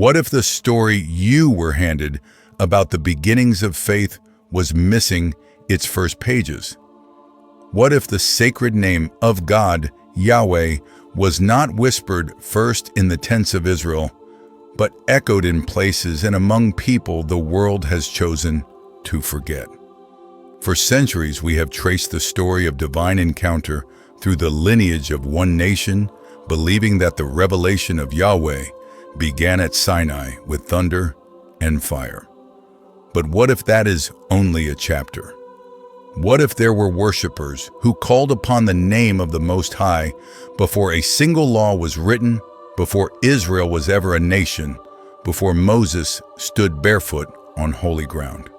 What if the story you were handed about the beginnings of faith was missing its first pages? What if the sacred name of God, Yahweh, was not whispered first in the tents of Israel, but echoed in places and among people the world has chosen to forget? For centuries, we have traced the story of divine encounter through the lineage of one nation, believing that the revelation of Yahweh began at Sinai with thunder and fire. But what if that is only a chapter? What if there were worshipers who called upon the name of the Most High before a single law was written, before Israel was ever a nation, before Moses stood barefoot on holy ground?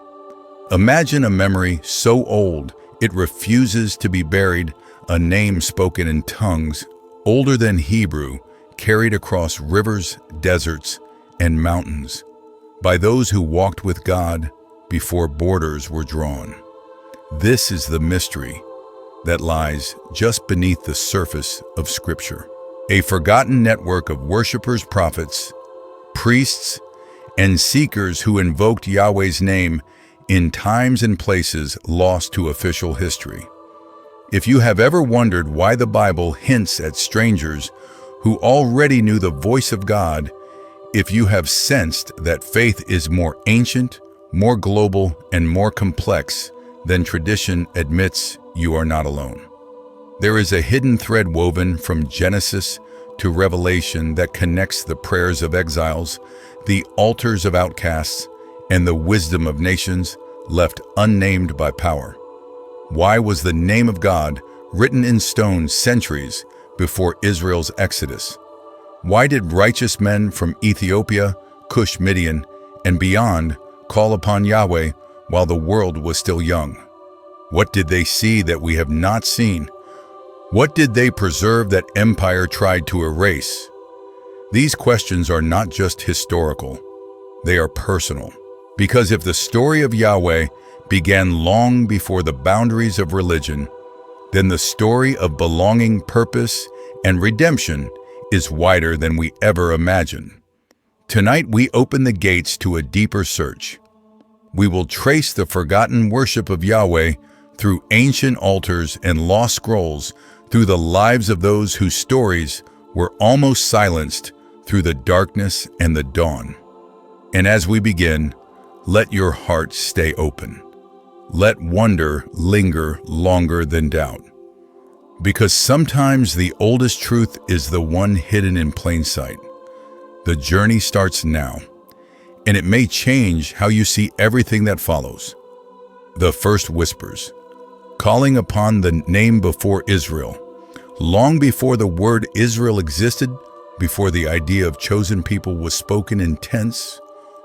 Imagine a memory so old it refuses to be buried, a name spoken in tongues older than Hebrew, carried across rivers, deserts, and mountains by those who walked with God before borders were drawn. This is the mystery that lies just beneath the surface of Scripture. A forgotten network of worshipers, prophets, priests, and seekers who invoked Yahweh's name in times and places lost to official history. If you have ever wondered why the Bible hints at strangers who already knew the voice of God, if you have sensed that faith is more ancient, more global, and more complex than tradition admits, you are not alone. There is a hidden thread woven from Genesis to Revelation that connects the prayers of exiles, the altars of outcasts, and the wisdom of nations left unnamed by power. Why was the name of God written in stone centuries before Israel's exodus? Why did righteous men from Ethiopia, Kush, Midian, and beyond call upon Yahweh while the world was still young? What did they see that we have not seen? What did they preserve that empire tried to erase? These questions are not just historical, they are personal. Because if the story of Yahweh began long before the boundaries of religion, then the story of belonging, purpose, and redemption is wider than we ever imagined. Tonight we open the gates to a deeper search. We will trace the forgotten worship of Yahweh through ancient altars and lost scrolls, through the lives of those whose stories were almost silenced through the darkness and the dawn. And as we begin, let your heart stay open. Let wonder linger longer than doubt. Because sometimes the oldest truth is the one hidden in plain sight. The journey starts now, and it may change how you see everything that follows. The first whispers, calling upon the name before Israel. Long before the word Israel existed, before the idea of chosen people was spoken in tents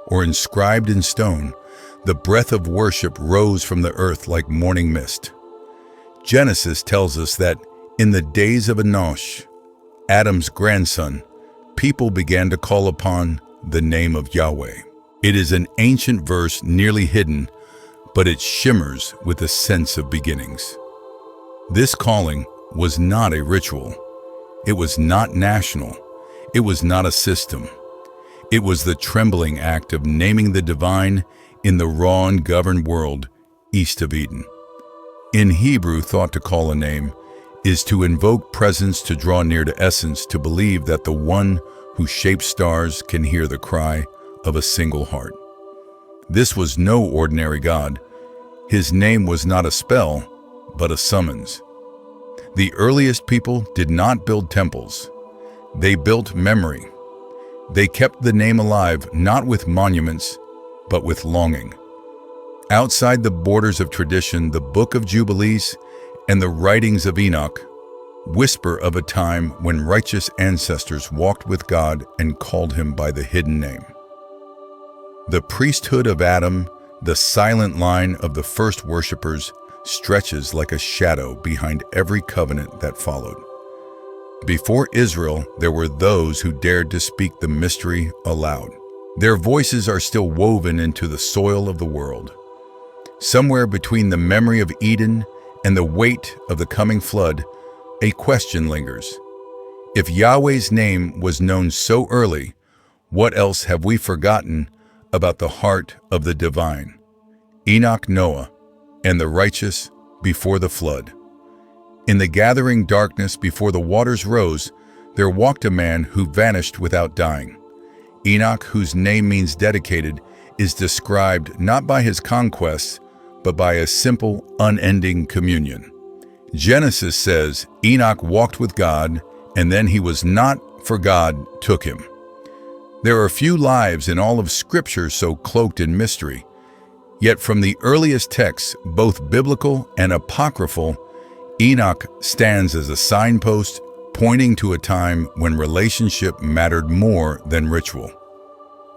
or inscribed in stone, the breath of worship rose from the earth like morning mist. Genesis tells us that in the days of Enoch, Adam's grandson, people began to call upon the name of Yahweh. It is an ancient verse nearly hidden, but it shimmers with a sense of beginnings. This calling was not a ritual. It was not national. It was not a system. It was the trembling act of naming the divine in the raw and governed world east of Eden. In Hebrew, thought to call a name is to invoke presence, to draw near to essence, to believe that the one who shapes stars can hear the cry of a single heart. This was no ordinary God. His name was not a spell, but a summons. The earliest people did not build temples. They built memory. They kept the name alive, not with monuments, but with longing. Outside the borders of tradition, the Book of Jubilees and the writings of Enoch whisper of a time when righteous ancestors walked with God and called him by the hidden name. The priesthood of Adam, the silent line of the first worshipers, stretches like a shadow behind every covenant that followed. Before Israel, there were those who dared to speak the mystery aloud. Their voices are still woven into the soil of the world. Somewhere between the memory of Eden and the weight of the coming flood, a question lingers. If Yahweh's name was known so early, What else have we forgotten about the heart of the divine? Enoch, Noah, and the righteous before the flood. In the gathering darkness before the waters rose, there walked a man who vanished without dying. Enoch, whose name means dedicated, is described not by his conquests, but by a simple, unending communion. Genesis says Enoch walked with God, and then he was not, for God took him. There are few lives in all of Scripture so cloaked in mystery. Yet from the earliest texts, both biblical and apocryphal, Enoch stands as a signpost pointing to a time when relationship mattered more than ritual.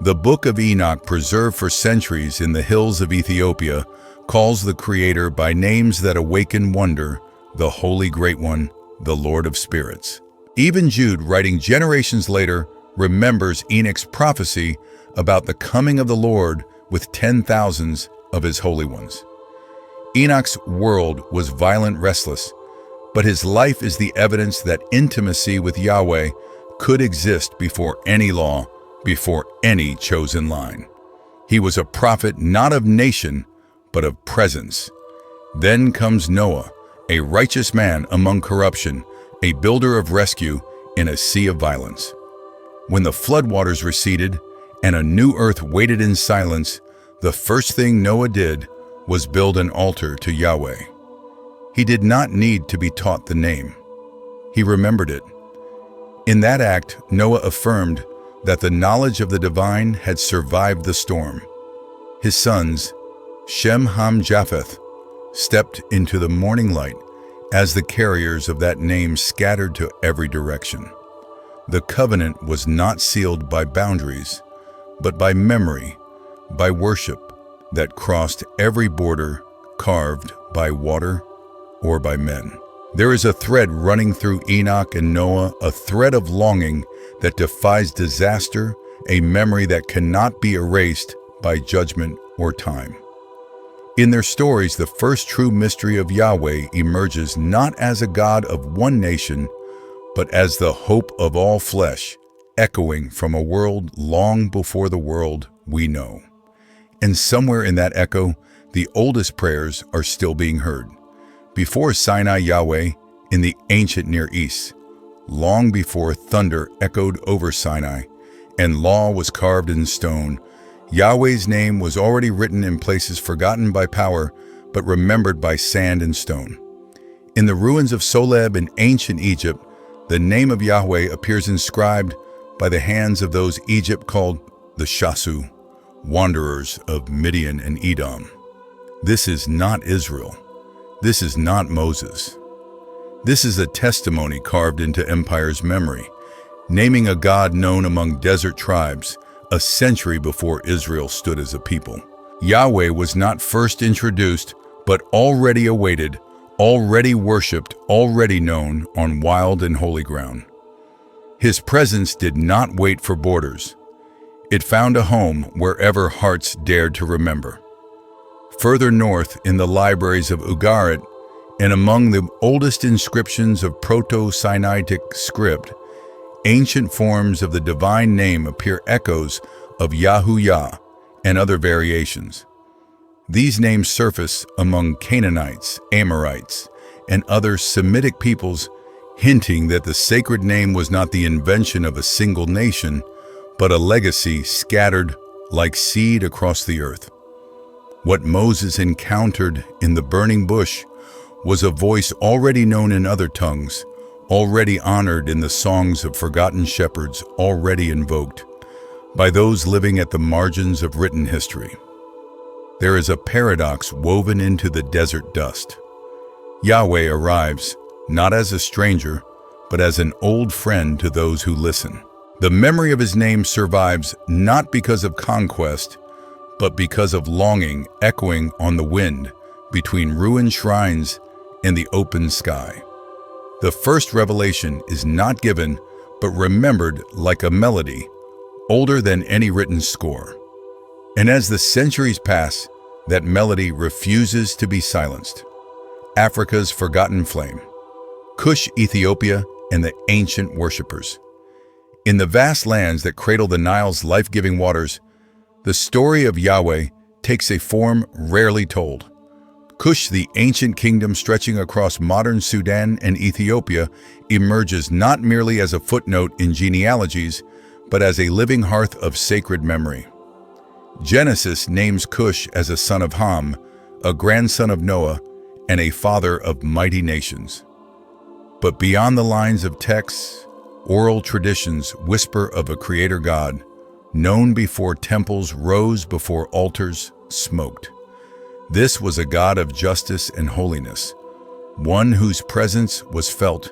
The Book of Enoch, preserved for centuries in the hills of Ethiopia, calls the Creator by names that awaken wonder: the Holy Great One, the Lord of Spirits. Even Jude, writing generations later, remembers Enoch's prophecy about the coming of the Lord with 10,000s of his holy ones. Enoch's world was violent, restless, but his life is the evidence that intimacy with Yahweh could exist before any law, before any chosen line. He was a prophet not of nation, but of presence. Then comes Noah, a righteous man among corruption, a builder of rescue in a sea of violence. When the floodwaters receded and a new earth waited in silence, the first thing Noah did was build an altar to Yahweh. He did not need to be taught the name. He remembered it. In that act, Noah affirmed that the knowledge of the divine had survived the storm. His sons, Shem, Ham, Japheth, stepped into the morning light as the carriers of that name scattered to every direction. The covenant was not sealed by boundaries, but by memory, by worship that crossed every border carved by water or by men. There is a thread running through Enoch and Noah, a thread of longing that defies disaster, a memory that cannot be erased by judgment or time. In their stories, the first true mystery of Yahweh emerges not as a God of one nation, but as the hope of all flesh, echoing from a world long before the world we know. And somewhere in that echo, the oldest prayers are still being heard. Before Sinai, Yahweh, in the ancient Near East, long before thunder echoed over Sinai and law was carved in stone, Yahweh's name was already written in places forgotten by power, but remembered by sand and stone. In the ruins of Soleb in ancient Egypt, the name of Yahweh appears inscribed by the hands of those Egypt called the Shasu, wanderers of Midian and Edom. This is not Israel. This is not Moses. This is a testimony carved into empire's memory, naming a God known among desert tribes a century before Israel stood as a people. Yahweh was not first introduced, but already awaited, already worshipped, already known on wild and holy ground. His presence did not wait for borders. It found a home wherever hearts dared to remember. Further north, in the libraries of Ugarit, and among the oldest inscriptions of Proto-Sinaitic script, ancient forms of the divine name appear echoes of Yahuwah and other variations. These names surface among Canaanites, Amorites, and other Semitic peoples, hinting that the sacred name was not the invention of a single nation, but a legacy scattered like seed across the earth. What Moses encountered in the burning bush was a voice already known in other tongues, already honored in the songs of forgotten shepherds, already invoked by those living at the margins of written history. There is a paradox woven into the desert dust. Yahweh arrives not as a stranger, but as an old friend to those who listen. The memory of his name survives not because of conquest, but because of longing echoing on the wind between ruined shrines and the open sky. The first revelation is not given, but remembered like a melody, older than any written score. And as the centuries pass, that melody refuses to be silenced. Africa's forgotten flame, Kush, Ethiopia, and the ancient worshippers. In the vast lands that cradle the Nile's life-giving waters, the story of Yahweh takes a form rarely told. Kush, the ancient kingdom stretching across modern Sudan and Ethiopia, emerges not merely as a footnote in genealogies, but as a living hearth of sacred memory. Genesis names Kush as a son of Ham, a grandson of Noah, and a father of mighty nations. But beyond the lines of texts, oral traditions whisper of a creator God, known before temples rose, before altars smoked. This was a God of justice and holiness, one whose presence was felt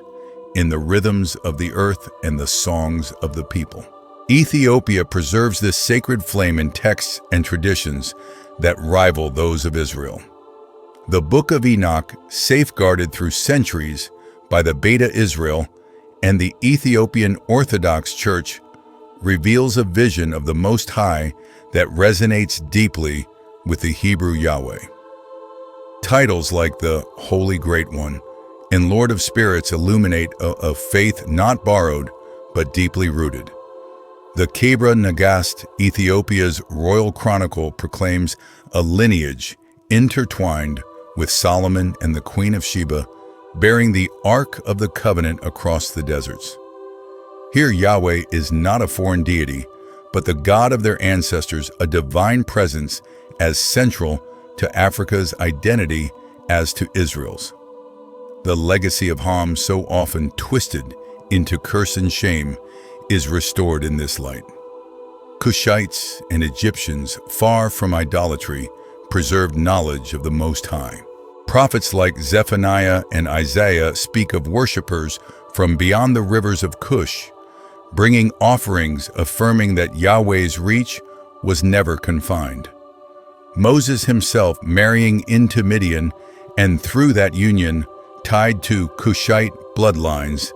in the rhythms of the earth and the songs of the people. Ethiopia preserves this sacred flame in texts and traditions that rival those of Israel. The Book of Enoch, safeguarded through centuries by the Beta Israel and the Ethiopian Orthodox Church, reveals a vision of the Most High that resonates deeply with the Hebrew Yahweh. Titles like the Holy Great One and Lord of Spirits illuminate a faith not borrowed but deeply rooted. The Kebra Nagast, Ethiopia's royal chronicle, proclaims a lineage intertwined with Solomon and the Queen of Sheba, bearing the Ark of the Covenant across the deserts. Here Yahweh is not a foreign deity, but the God of their ancestors, a divine presence as central to Africa's identity as to Israel's. The legacy of Ham, so often twisted into curse and shame, is restored in this light. Kushites and Egyptians, far from idolatry, preserved knowledge of the Most High. Prophets like Zephaniah and Isaiah speak of worshippers from beyond the rivers of Cush, bringing offerings affirming that Yahweh's reach was never confined. Moses himself marrying into Midian, and through that union, tied to Kushite bloodlines,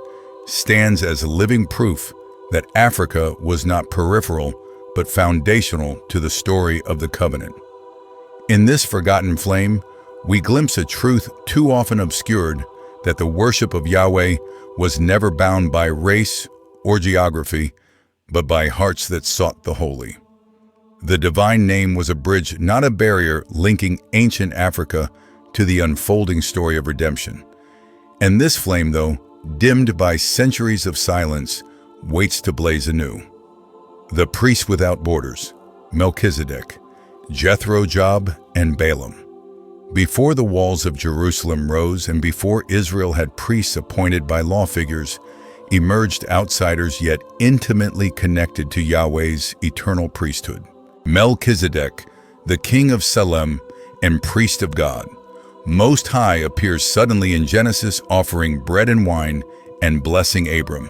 stands as living proof that Africa was not peripheral but foundational to the story of the covenant. In this forgotten flame, we glimpse a truth too often obscured, that the worship of Yahweh was never bound by race or geography, but by hearts that sought the holy. The divine name was a bridge, not a barrier, linking ancient Africa to the unfolding story of redemption. And this flame, though dimmed by centuries of silence, waits to blaze anew. The priests without borders, Melchizedek, Jethro, Job, and Balaam. Before the walls of Jerusalem rose and before Israel had priests appointed by law figures, emerged outsiders yet intimately connected to Yahweh's eternal priesthood. Melchizedek, the king of Salem and priest of God, Most High, appears suddenly in Genesis, offering bread and wine and blessing Abram.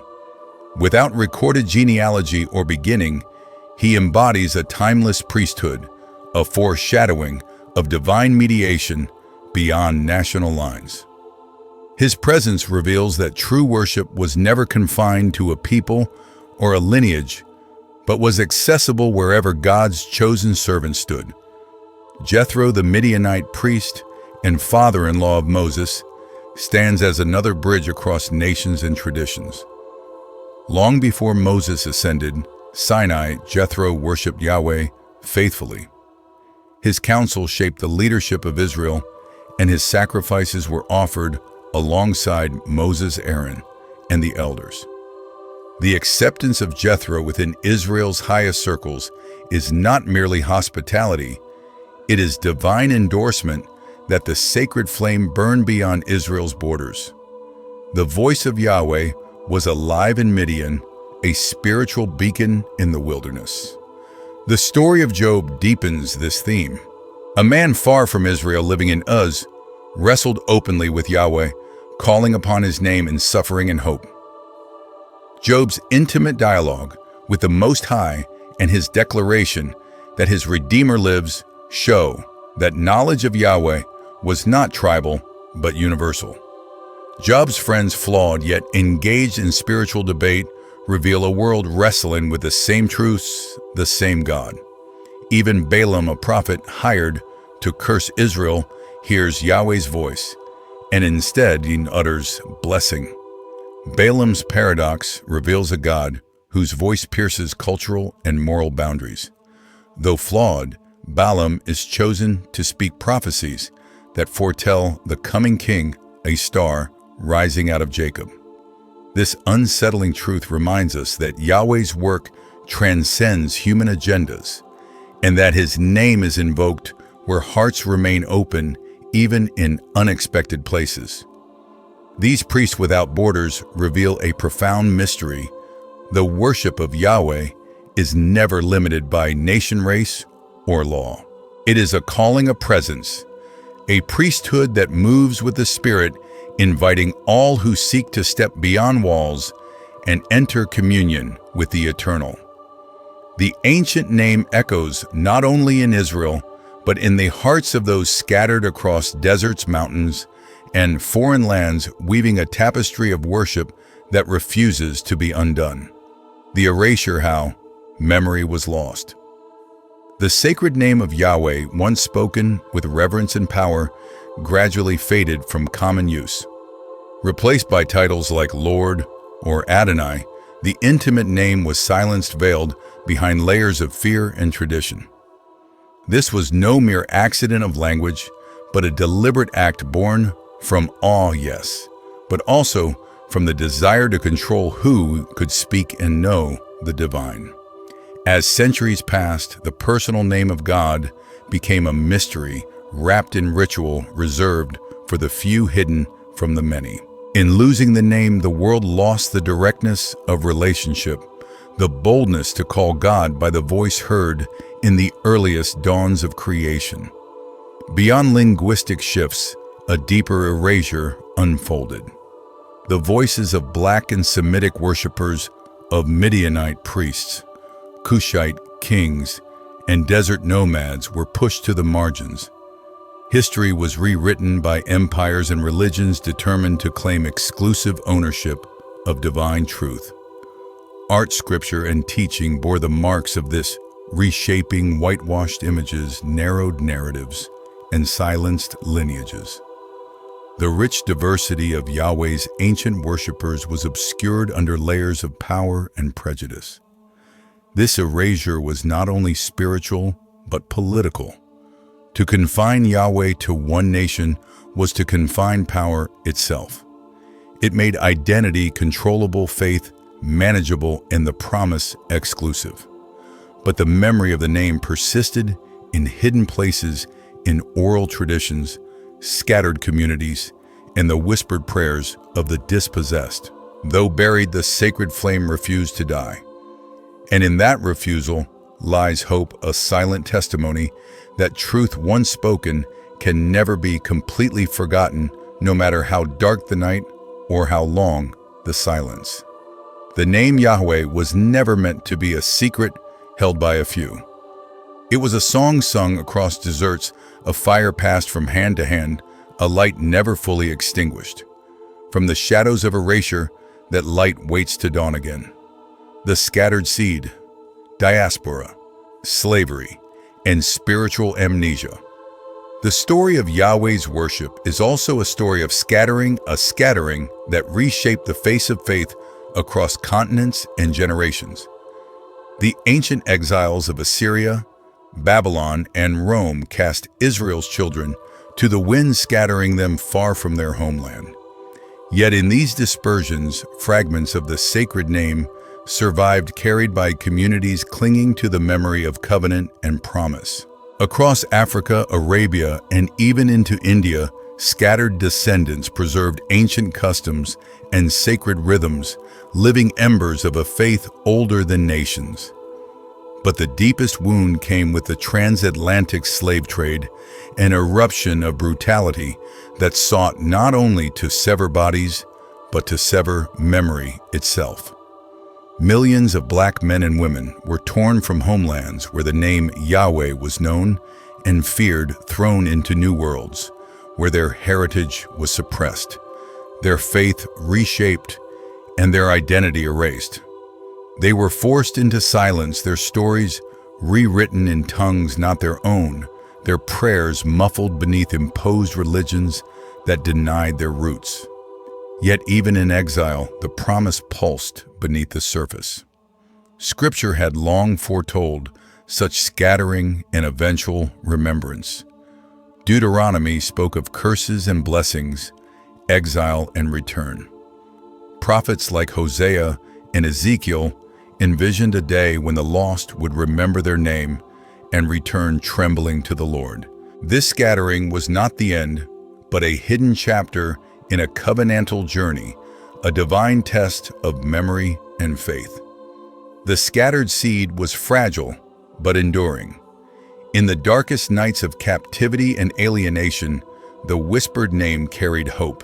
Without recorded genealogy or beginning, he embodies a timeless priesthood, a foreshadowing of divine mediation beyond national lines. His presence reveals that true worship was never confined to a people or a lineage, but was accessible wherever God's chosen servant stood. Jethro, the Midianite priest and father-in-law of Moses, stands as another bridge across nations and traditions. Long before Moses ascended Sinai, Jethro worshipped Yahweh faithfully. His counsel shaped the leadership of Israel, and his sacrifices were offered alongside Moses, Aaron, and the elders. The acceptance of Jethro within Israel's highest circles is not merely hospitality, it is divine endorsement that the sacred flame burned beyond Israel's borders. The voice of Yahweh was alive in Midian, a spiritual beacon in the wilderness. The story of Job deepens this theme. A man far from Israel living in Uz wrestled openly with Yahweh, calling upon his name in suffering and hope. Job's intimate dialogue with the Most High and his declaration that his Redeemer lives show that knowledge of Yahweh was not tribal but universal. Job's friends, flawed yet engaged in spiritual debate, reveal a world wrestling with the same truths, the same God. Even Balaam, a prophet hired to curse Israel, hears Yahweh's voice, and instead he utters blessing. Balaam's paradox reveals a God whose voice pierces cultural and moral boundaries. Though flawed, Balaam is chosen to speak prophecies that foretell the coming king, a star rising out of Jacob. This unsettling truth reminds us that Yahweh's work transcends human agendas, and that his name is invoked where hearts remain open, even in unexpected places. These priests without borders reveal a profound mystery. The worship of Yahweh is never limited by nation, race, or law. It is a calling, a presence, a priesthood that moves with the Spirit, inviting all who seek to step beyond walls and enter communion with the Eternal. The ancient name echoes not only in Israel, but in the hearts of those scattered across deserts, mountains, and foreign lands, weaving a tapestry of worship that refuses to be undone. The erasure, how memory was lost. The sacred name of Yahweh, once spoken with reverence and power, gradually faded from common use. Replaced by titles like Lord or Adonai, the intimate name was silenced, veiled behind layers of fear and tradition. This was no mere accident of language, but a deliberate act born from awe, yes, but also from the desire to control who could speak and know the divine. As centuries passed, the personal name of God became a mystery wrapped in ritual reserved for the few, hidden from the many. In losing the name, the world lost the directness of relationship, the boldness to call God by the voice heard in the earliest dawns of creation. Beyond linguistic shifts, a deeper erasure unfolded. The voices of Black and Semitic worshippers, of Midianite priests, Kushite kings, and desert nomads were pushed to the margins. History was rewritten by empires and religions determined to claim exclusive ownership of divine truth. Art, scripture, and teaching bore the marks of this reshaping. Whitewashed images, narrowed narratives, and silenced lineages. The rich diversity of Yahweh's ancient worshippers was obscured under layers of power and prejudice. This erasure was not only spiritual, but political. To confine Yahweh to one nation was to confine power itself. It made identity controllable, faith manageable, and the promise exclusive. But the memory of the name persisted in hidden places, in oral traditions, scattered communities, and the whispered prayers of the dispossessed. Though buried, the sacred flame refused to die. And in that refusal lies hope, a silent testimony that truth once spoken can never be completely forgotten, no matter how dark the night or how long the silence. The name Yahweh was never meant to be a secret held by a few. It was a song sung across deserts, a fire passed from hand to hand, a light never fully extinguished. From the shadows of erasure, that light waits to dawn again. The scattered seed, diaspora, slavery, and spiritual amnesia. The story of Yahweh's worship is also a story of scattering, a scattering that reshaped the face of faith across continents and generations. The ancient exiles of Assyria, Babylon, and Rome cast Israel's children to the wind, scattering them far from their homeland. Yet in these dispersions, fragments of the sacred name survived, carried by communities clinging to the memory of covenant and promise. Across Africa, Arabia, and even into India, scattered descendants preserved ancient customs and sacred rhythms, living embers of a faith older than nations. But the deepest wound came with the transatlantic slave trade, an eruption of brutality that sought not only to sever bodies, but to sever memory itself. Millions of Black men and women were torn from homelands where the name Yahweh was known and feared, thrown into new worlds where their heritage was suppressed, their faith reshaped, and their identity erased. They were forced into silence, their stories rewritten in tongues not their own, their prayers muffled beneath imposed religions that denied their roots. Yet even in exile, the promise pulsed beneath the surface. Scripture had long foretold such scattering and eventual remembrance. Deuteronomy spoke of curses and blessings, exile and return. Prophets like Hosea and Ezekiel envisioned a day when the lost would remember their name and return trembling to the Lord. This scattering was not the end, but a hidden chapter in a covenantal journey, a divine test of memory and faith. The scattered seed was fragile, but enduring. In the darkest nights of captivity and alienation, the whispered name carried hope.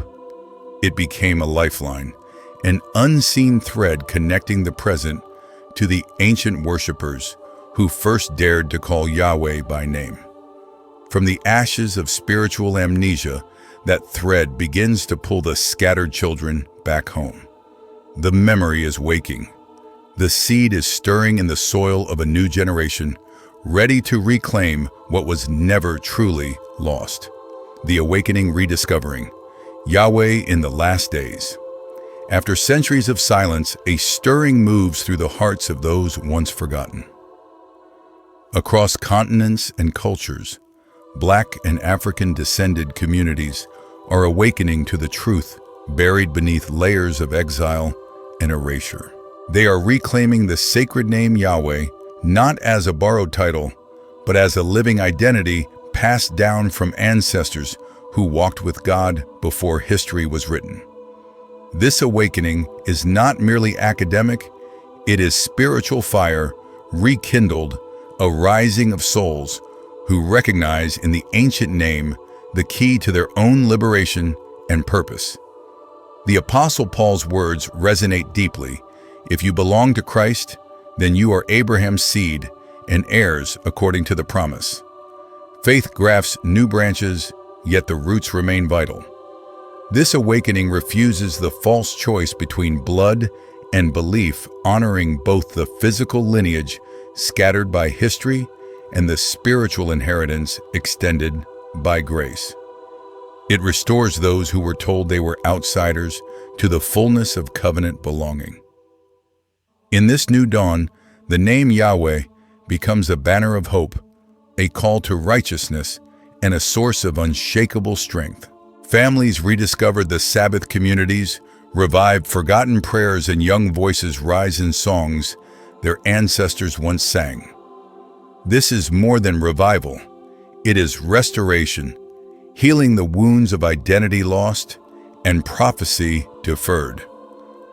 It became a lifeline, an unseen thread connecting the present to the ancient worshipers who first dared to call Yahweh by name. From the ashes of spiritual amnesia, that thread begins to pull the scattered children back home. The memory is waking. The seed is stirring in the soil of a new generation, ready to reclaim what was never truly lost. The awakening rediscovering Yahweh in the last days. After centuries of silence, a stirring moves through the hearts of those once forgotten. Across continents and cultures, Black and African-descended communities are awakening to the truth buried beneath layers of exile and erasure. They are reclaiming the sacred name Yahweh, not as a borrowed title, but as a living identity passed down from ancestors who walked with God before history was written. This awakening is not merely academic, it is spiritual fire rekindled, a rising of souls who recognize in the ancient name the key to their own liberation and purpose. The Apostle Paul's words resonate deeply. If you belong to Christ, then you are Abraham's seed and heirs according to the promise. Faith grafts new branches, yet the roots remain vital. This awakening refuses the false choice between blood and belief, honoring both the physical lineage scattered by history and the spiritual inheritance extended by grace. It restores those who were told they were outsiders to the fullness of covenant belonging. In this new dawn, the name Yahweh becomes a banner of hope, a call to righteousness, and a source of unshakable strength. Families rediscover the Sabbath communities, revive forgotten prayers, and young voices rise in songs their ancestors once sang. This is more than revival. It is restoration, healing the wounds of identity lost and prophecy deferred.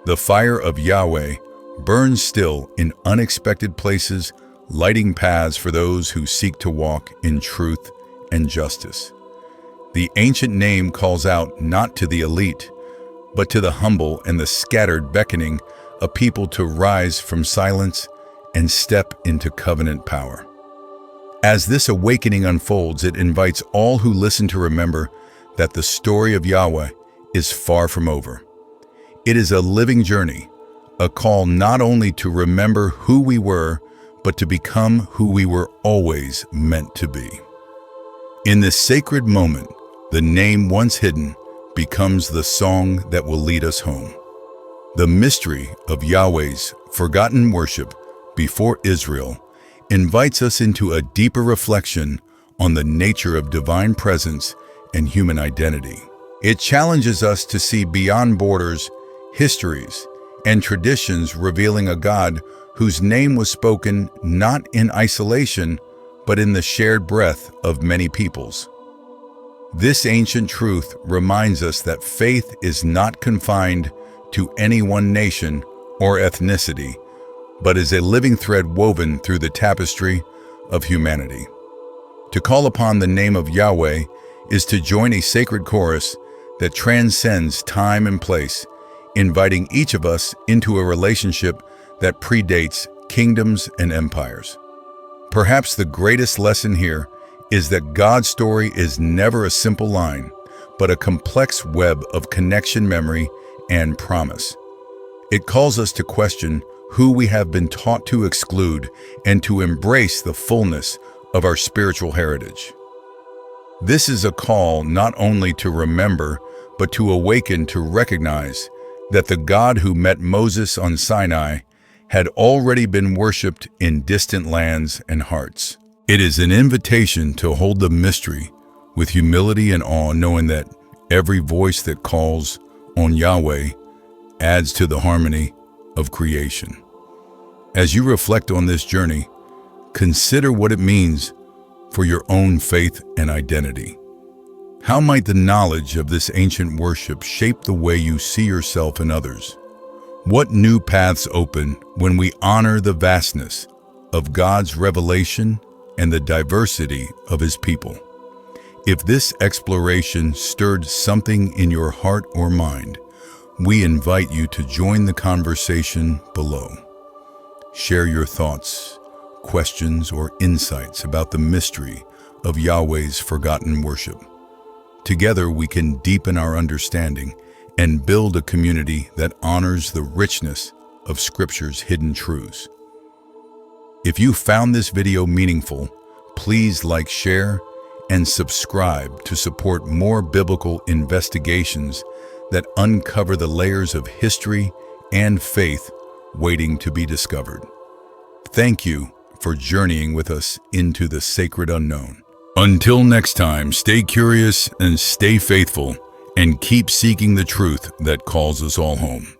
The fire of Yahweh burns still in unexpected places, lighting paths for those who seek to walk in truth and justice. The ancient name calls out not to the elite, but to the humble and the scattered, beckoning a people to rise from silence and step into covenant power. As this awakening unfolds, it invites all who listen to remember that the story of Yahweh is far from over. It is a living journey, a call not only to remember who we were, but to become who we were always meant to be. In this sacred moment, the name once hidden becomes the song that will lead us home. The mystery of Yahweh's forgotten worship before Israel invites us into a deeper reflection on the nature of divine presence and human identity. It challenges us to see beyond borders, histories, and traditions, revealing a God whose name was spoken not in isolation, but in the shared breath of many peoples. This ancient truth reminds us that faith is not confined to any one nation or ethnicity, but is a living thread woven through the tapestry of humanity. To call upon the name of Yahweh is to join a sacred chorus that transcends time and place, inviting each of us into a relationship that predates kingdoms and empires. Perhaps the greatest lesson here is that God's story is never a simple line, but a complex web of connection, memory, and promise. It calls us to question who we have been taught to exclude and to embrace the fullness of our spiritual heritage. This is a call not only to remember, but to awaken, to recognize that the God who met Moses on Sinai had already been worshipped in distant lands and hearts. It is an invitation to hold the mystery with humility and awe, knowing that every voice that calls on Yahweh adds to the harmony of creation. As you reflect on this journey, consider what it means for your own faith and identity. How might the knowledge of this ancient worship shape the way you see yourself and others? What new paths open when we honor the vastness of God's revelation and the diversity of His people? If this exploration stirred something in your heart or mind, we invite you to join the conversation below. Share your thoughts, questions, or insights about the mystery of Yahweh's forgotten worship. Together we can deepen our understanding and build a community that honors the richness of Scripture's hidden truths. If you found this video meaningful, please like, share, and subscribe to support more biblical investigations that uncover the layers of history and faith waiting to be discovered. Thank you for journeying with us into the sacred unknown. Until next time, stay curious and stay faithful, and keep seeking the truth that calls us all home.